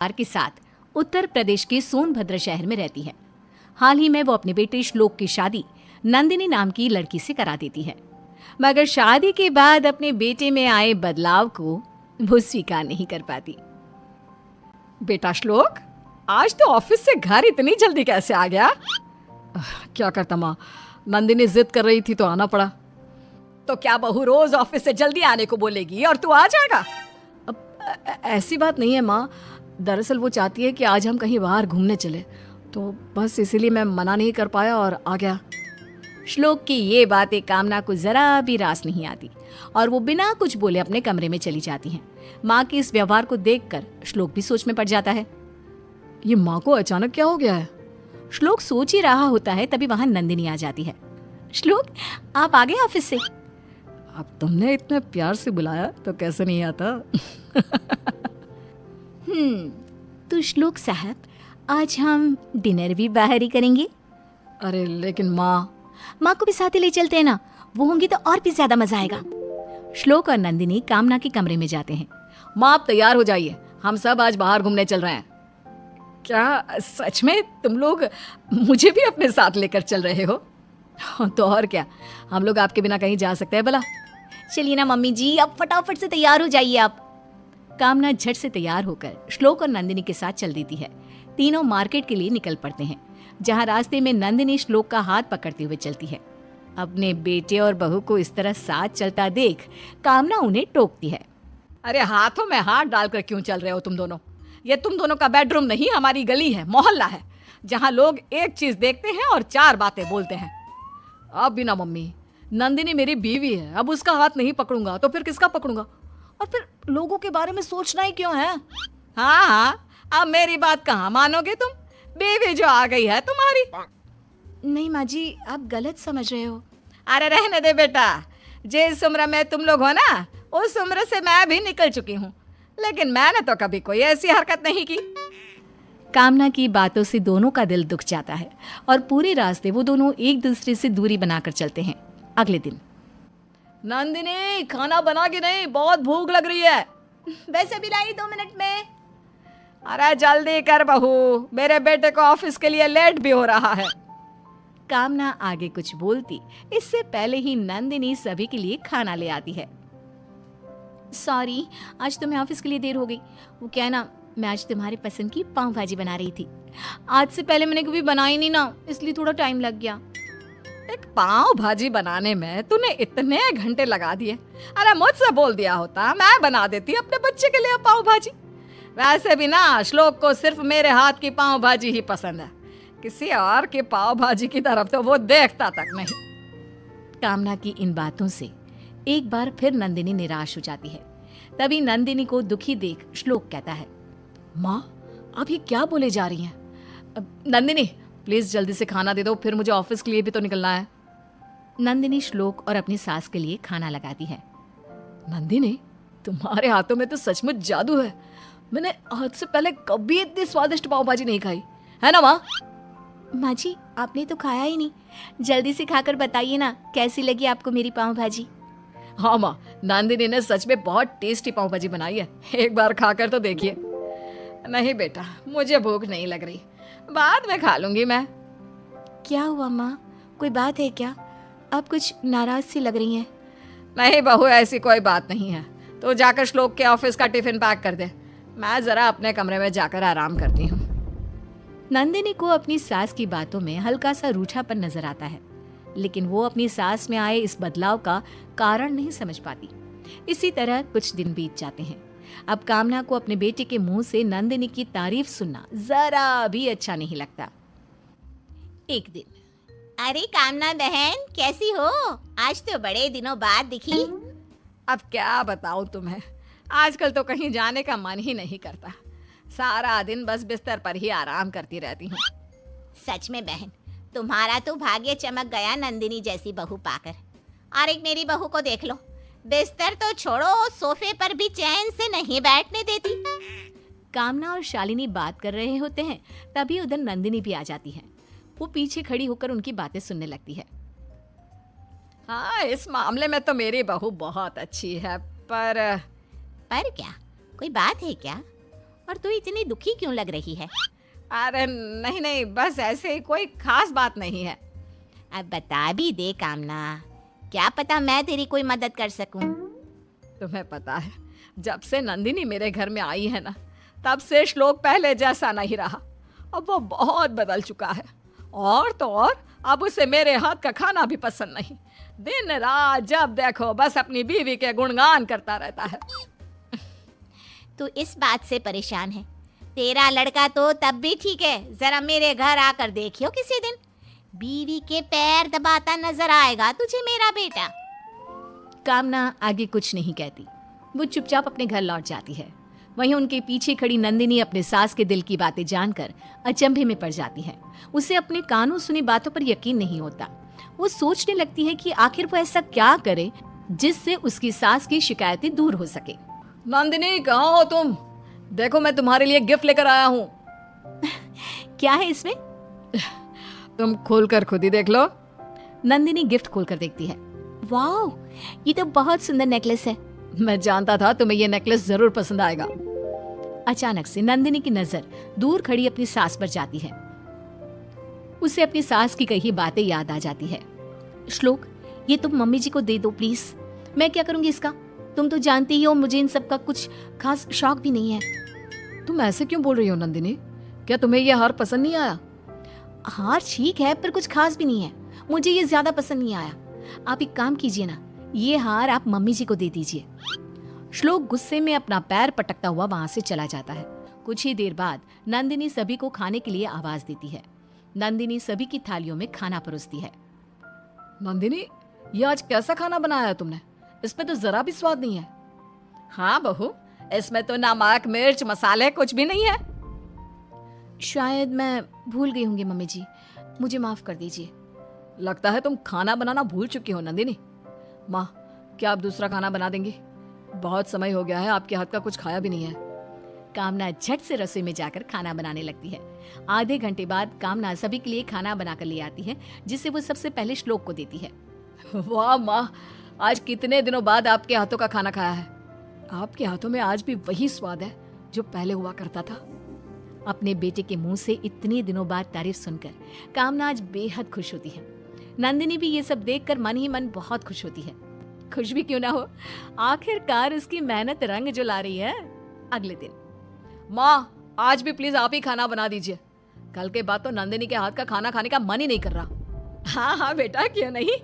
परिवार के साथ उत्तर प्रदेश के सोनभद्र शहर में रहती है। हाल ही में वो अपने बेटे श्लोक की शादी नंदिनी नाम की लड़की से करा देती है, मगर शादी के बाद अपने बेटे में आए बदलाव को वो स्वीकार नहीं कर पाती। बेटा श्लोक, आज तो ऑफिस से घर इतनी जल्दी कैसे आ गया? क्या करता माँ, नंदिनी जिद कर रही थी तो आना पड़ा। तो क्या बहू रोज ऑफिस से जल्दी आने को बोलेगी और तू आ जाएगा? ऐसी बात नहीं है माँ, दरअसल वो चाहती है कि आज हम कहीं बाहर घूमने चले, तो बस इसीलिए मैं मना नहीं कर पाया और आ गया। श्लोक की ये बातें कामना को जरा भी रास नहीं आती और वो बिना कुछ बोले अपने कमरे में चली जाती हैं। माँ के इस व्यवहार को देखकर श्लोक भी सोच में पड़ जाता है। ये माँ को अचानक क्या हो गया है? श्लोक सोच ही रहा होता है, तभी वहां नंदिनी आ जाती है। श्लोक, आप आ गए ऑफिस से? अब तुमने इतने प्यार से बुलाया तो कैसे नहीं आता। तो श्लोक साहब, आज हम डिनर भी बाहर ही करेंगे। अरे लेकिन माँ को भी साथ ही ले चलते हैं ना, वो होंगी तो और भी ज्यादा मजा आएगा। श्लोक और नंदिनी कामना के कमरे में जाते हैं। माँ आप तैयार हो जाइए, हम सब आज बाहर घूमने चल रहे हैं। क्या सच में तुम लोग मुझे भी अपने साथ लेकर चल रहे हो? तो और क्या, हम लोग आपके बिना कहीं जा सकते हैं भला? चलिए ना मम्मी जी, अब फटाफट से तैयार हो जाइए आप। कामना झट से तैयार होकर श्लोक और नंदिनी के साथ चल देती है। तीनों मार्केट के लिए निकल पड़ते हैं, जहां रास्ते में नंदिनी श्लोक का हाथ पकड़ते हुए चलती है। अपने बेटे और बहू को इस तरह साथ चलता देख कामना उन्हें टोकती है। अरे हाथों में हाथ डालकर क्यों चल रहे हो तुम दोनों? ये तुम दोनों का बेडरूम नहीं, हमारी गली है, मोहल्ला है, जहां लोग एक चीज देखते हैं और चार बातें बोलते हैं। अब भी ना मम्मी, नंदिनी मेरी बीवी है, अब उसका हाथ नहीं पकड़ूंगा तो फिर किसका पकड़ूंगा? और फिर लोगों के बारे में सोचना ही क्यों है? हाँ, अब मेरी बात कहाँ मानोगे तुम? बीवी जो आ गई है तुम्हारी। नहीं माँ जी, आप गलत समझ रहे हो। अरे रहने दे बेटा, जिस उम्र में तुम लोग हो ना, उस उम्र से मैं भी निकल चुकी हूँ, लेकिन मैंने तो कभी कोई ऐसी हरकत नहीं की। कामना की बातों से दोनों का दिल दुख जाता है और पूरे रास्ते वो दोनों एक दूसरे से दूरी बनाकर चलते हैं। अगले दिन, नंदिनी खाना बना के नहीं, बहुत भूख लग रही है। वैसे भी लाई 2 मिनट में। अरे जल्दी कर बहू, मेरे बेटे को ऑफिस के लिए लेट भी हो रहा है। कामना आगे कुछ बोलती इससे पहले ही नंदिनी सभी के लिए खाना ले आती है। सॉरी, आज तुम्हें ऑफिस के लिए देर हो गई। वो क्या है ना, मैं आज तुम्हारे पसंद की पाव भाजी बना रही थी। आज से पहले मैंने कभी बनाई नहीं ना, इसलिए थोड़ा टाइम लग गया। एक पाव भाजी बनाने में तूने इतने घंटे लगा दिए। अरे मुझसे बोल दिया होता, मैं बना देती अपने बच्चे के लिए पाव भाजी। वैसे भी ना श्लोक को सिर्फ मेरे हाथ की पाव भाजी ही पसंद है, किसी और की पाव भाजी की तरफ तो वो देखता तक नहीं। कामना की इन बातों से एक बार फिर नंदिनी निराश हो जाती है। तभी नंदिनी को दुखी देख श्लोक कहता है, माँ आप ये क्या बोले जा रही हैं? नंदिनी प्लीज जल्दी से खाना दे दो, फिर मुझे ऑफिस के लिए भी तो निकलना है। नंदिनी श्लोक और अपनी सास के लिए खाना लगाती है। नंदिनी, तुम्हारे हाथों में तो सचमुच जादू है। मैंने आज से पहले कभी इतनी स्वादिष्ट पाव भाजी नहीं खाई है ना माँ? माँ जी, आपने तो खाया ही नहीं, जल्दी से खाकर बताइए ना कैसी लगी आपको मेरी पाव भाजी। हाँ माँ, नंदिनी ने सच में बहुत टेस्टी पाव भाजी बनाई है, एक बार खाकर तो देखिए। नहीं बेटा, मुझे भूख नहीं लग रही, बाद में खा लूंगी मैं। क्या हुआ माँ, कोई बात है क्या? आप कुछ नाराज सी लग रही हैं। नहीं बहू, ऐसी कोई बात नहीं है। तो जाकर श्लोक के ऑफिस का टिफिन पैक कर दे, मैं जरा अपने कमरे में जाकर आराम करती हूँ। नंदिनी को अपनी सास की बातों में हल्का सा रूठापन नजर आता है, लेकिन वो अपनी सास में आए इस बदलाव का कारण नहीं समझ पाती। इसी तरह कुछ दिन बीत जाते हैं। अब कामना को अपने बेटे के मुंह से नंदिनी की तारीफ सुनना जरा भी अच्छा नहीं लगता। एक दिन, अरे कामना बहन, कैसी हो? आज तो बड़े दिनों बाद दिखी। अब क्या बताऊं तुम्हें, आजकल तो कहीं जाने का मन ही नहीं करता, सारा दिन बस बिस्तर पर ही आराम करती रहती हूँ। सच में बहन, तुम्हारा तो भाग्य चमक गया नंदिनी जैसी बहू पाकर। और एक मेरी बहू को देख लो, बिस्तर तो छोड़ो, सोफे पर भी चैन से नहीं बैठने देती। कामना और शालिनी बात कर रहे होते हैं, तभी उधर नंदिनी भी आ जाती है। वो पीछे खड़ी होकर उनकी बातें सुनने लगती है। हाँ, इस मामले में तो मेरी बहू बहुत अच्छी है, पर क्या? कोई बात है क्या? और तू इतनी दुखी क्यों लग रही है? अरे नहीं नहीं, बस ऐसे ही, कोई खास बात नहीं है। अब बता भी दे कामना, क्या पता मैं तेरी कोई मदद कर सकूं। तुम्हें पता है, जब से नंदिनी मेरे घर में आई है ना, तब से श्लोक पहले जैसा नहीं रहा। अब वो बहुत बदल चुका है, और तो और अब उसे मेरे हाथ का खाना भी पसंद नहीं। दिन रात जब देखो बस अपनी बीवी के गुणगान करता रहता है। तू इस बात से परेशान है? तेरा लड़का तो तब भी ठीक है, जरा मेरे घर आकर देखियो किसी दिन, बीवी के पैर दबाता नजर आएगा तुझे मेरा बेटा। कामना आगे कुछ नहीं कहती, वो चुपचाप अपने घर लौट जाती है। वहीं उनके पीछे खड़ी नंदिनी अपने सास के दिल की बातें जानकर अचंभे में पड़ जाती है। उसे अपने कानों सुनी बातों पर यकीन नहीं होता। वो सोचने लगती है कि आखिर वो ऐसा क्या करे जिससे उसकी सास की शिकायतें दूर हो सके। नंदिनी, कहाँ हो तुम? देखो मैं तुम्हारे लिए गिफ्ट लेकर आया हूँ। क्या है इसमें? तुम खोलकर खुद ही देख लो। नंदिनी गिफ्ट खोलकर देखती है। वाह, ये तो बहुत सुंदर नेकलेस है। मैं जानता था तुम्हें ये नेकलेस जरूर पसंद आएगा। अचानक से नंदिनी की नजर दूर खड़ी अपनी सास पर जाती है। उसे अपनी सास की कही बातें याद आ जाती है। श्लोक, ये तुम मम्मी जी को दे दो प्लीज। मैं क्या करूंगी इसका? तुम तो जानती ही हो मुझे इन सब का कुछ खास शौक भी नहीं है। तुम ऐसे क्यों बोल रही हो नंदिनी? क्या तुम्हें ये हार पसंद नहीं आया? हार ठीक है, पर कुछ खास भी नहीं है। मुझे ये ज्यादा पसंद नहीं आया। आप एक काम कीजिए ना, ये हार आप मम्मी जी को दे दीजिए। श्लोक गुस्से में अपना पैर पटकता हुआ वहां से चला जाता है। कुछ ही देर बाद नंदिनी सभी को खाने के लिए आवाज देती है। नंदिनी सभी की थालियों में खाना परोसती है। नंदिनी, ये आज कैसा खाना बनाया है तुमने? इसमें तो जरा भी स्वाद नहीं है। हाँ बहू, इसमें तो नमक मिर्च मसाले कुछ भी नहीं है। शायद मैं भूल गई होंगी मम्मी जी, मुझे माफ कर दीजिए। लगता है तुम खाना बनाना भूल चुकी हो नंदिनी। माँ, क्या आप दूसरा खाना बना देंगी? बहुत समय हो गया है, आपके हाथ का कुछ खाया भी नहीं है। कामना झट से रसोई में जाकर खाना बनाने लगती है। आधे घंटे बाद कामना सभी के लिए खाना बनाकर ले आती है, जिसे वो सबसे पहले श्लोक को देती है। वाह माँ, आज कितने दिनों बाद आपके हाथों का खाना खाया है। आपके हाथों में आज भी वही स्वाद है जो पहले हुआ करता था। अपने बेटे के मुंह से इतने दिनों बाद तारीफ सुनकर कामना आज बेहद खुश होती है। नंदिनी भी ये सब देखकर मन ही मन बहुत खुश होती है। खुश भी क्यों ना हो, आखिरकार उसकी मेहनत रंग जो ला रही है। अगले दिन, माँ आज भी प्लीज आप ही खाना बना दीजिए। कल के बाद तो नंदिनी के हाथ का खाना खाने का मन ही नहीं कर रहा। हाँ हाँ बेटा, क्यों नहीं,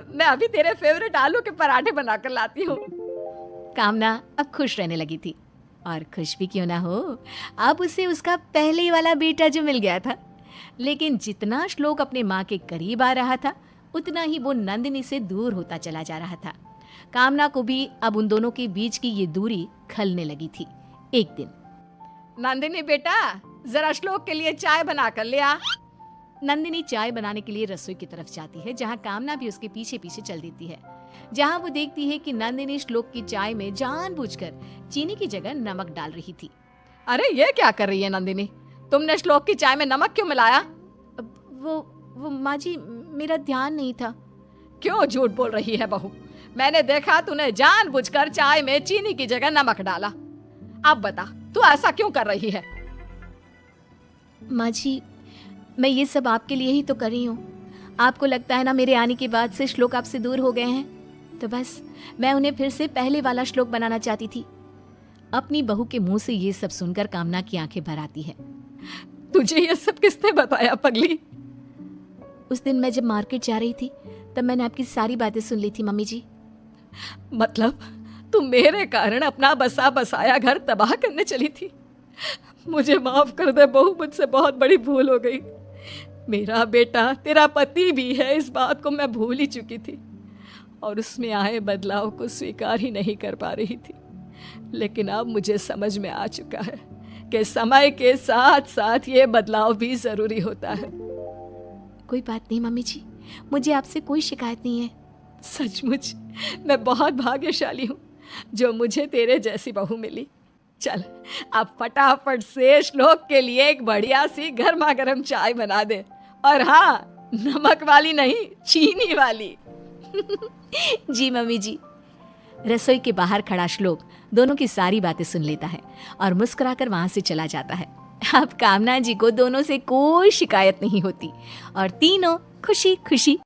मैं अभी तेरे फेवरेट आलू के पराठे बनाकर लाती हूँ। कामना अब खुश रहने लगी थी, और खुश भी क्यों ना हो, अब उसे उसका पहले वाला बेटा जो मिल गया था। लेकिन जितना श्लोक अपने माँ के करीब आ रहा था, उतना ही वो नंदिनी से दूर होता चला जा रहा था। कामना को भी अब उन दोनों के बीच की ये दूरी खलने लगी थी। एक दिन, नंदिनी बेटा, जरा श्लोक के लिए चाय बना कर ले आ। नंदिनी चाय बनाने के लिए रसोई की तरफ जाती है, जहाँ कामना भी उसके पीछे पीछे चल देती है। जहाँ वो देखती है कि नंदिनी श्लोक की चाय में जानबूझकर चीनी की जगह नमक डाल रही थी। अरे ये क्या कर रही है नंदिनी? तुमने श्लोक की चाय में नमक क्यों मिलाया? वो माँ जी, मेरा ध्यान नहीं था। क्यों झूठ बोल रही है बहू? मैंने देखा तूने जानबूझकर चाय में चीनी की जगह नमक डाला। अब बता, तू ऐसा क्यों कर रही है? माँ जी, मैं ये सब आपके लिए ही तो कर रही हूँ। आपको लगता है ना मेरे आने के बाद से श्लोक आपसे दूर हो गए हैं, तो बस मैं उन्हें फिर से पहले वाला श्लोक बनाना चाहती थी। अपनी बहू के मुंह से ये सब सुनकर कामना की आंखें भर आती है। तुझे ये सब किसने बताया पगली? उस दिन मैं जब मार्केट जा रही थी, तब मैंने आपकी सारी बातें सुन ली थी मम्मी जी। मतलब तुम मेरे कारण अपना बसा बसाया घर तबाह करने चली थी? मुझे माफ कर दे बहू, मुझसे बहुत बड़ी भूल हो गई। मेरा बेटा तेरा पति भी है, इस बात को मैं भूल ही चुकी थी, और उसमें आए बदलाव को स्वीकार ही नहीं कर पा रही थी। लेकिन अब मुझे समझ में आ चुका है कि समय के साथ साथ ये बदलाव भी जरूरी होता है। कोई बात नहीं मम्मी जी, मुझे आपसे कोई शिकायत नहीं है। सचमुच मैं बहुत भाग्यशाली हूँ जो मुझे तेरे जैसी बहू मिली। चल अब फटाफट से श्लोक के लिए एक बढ़िया सी गर्मा गर्म चाय बना दे, और हाँ, नमक वाली नहीं, चीनी वाली। जी मम्मी जी। रसोई के बाहर खड़ा श्लोक दोनों की सारी बातें सुन लेता है और मुस्कुराकर वहां से चला जाता है। अब कामना जी को दोनों से कोई शिकायत नहीं होती और तीनों खुशी खुशी